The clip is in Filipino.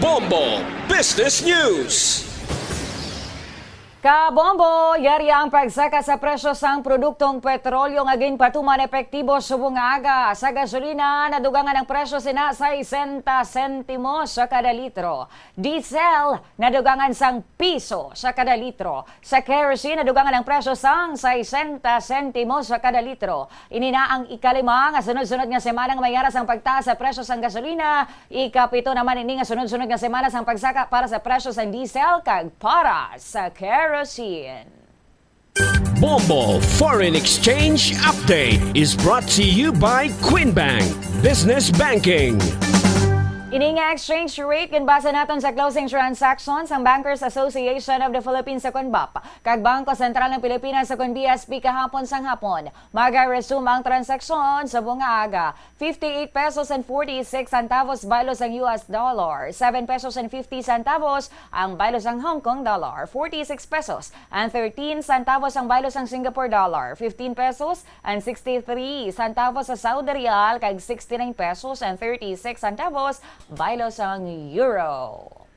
Bombo Business News. Kabombo, yari ang pagsaka sa presyo sang produktong petrolyo nga ginpatuman epektibo subong aga. Sa gasolina, nadugangan ang presyo sina sa 60 sentimos sa kada litro. Diesel, nadugangan sang piso sa kada litro. Sa kerosene, nadugangan ang presyo sang 60 sentimos sa kada litro. Ini na ang ikalima nga sunod-sunod nga semana nga mayara sang pagtaas sa presyo sang gasolina. Ikapito naman ini nga sunod-sunod nga semana sang pagsaka para sa presyo sang diesel kag para sa kerosene. Bombo Foreign Exchange Update is brought to you by Queen Bank Business Banking. Ini nga exchange rate kinbasa naton sa closing transactions ang Bankers Association of the Philippines sa CONBAP kag Bangko Sentral ng Pilipinas sa BSP kahapon sang hapon. Maga-resume ang transaksyon sa bunga aga. 58 pesos and 46 centavos baylos ang US dollar, 7 pesos and 50 centavos ang baylos ang Hong Kong dollar, 46 pesos and 13 centavos ang baylos ang Singapore dollar, 15 pesos and 63 centavos sa Saudi Real kag 69 pesos and 36 centavos baylos ang euro.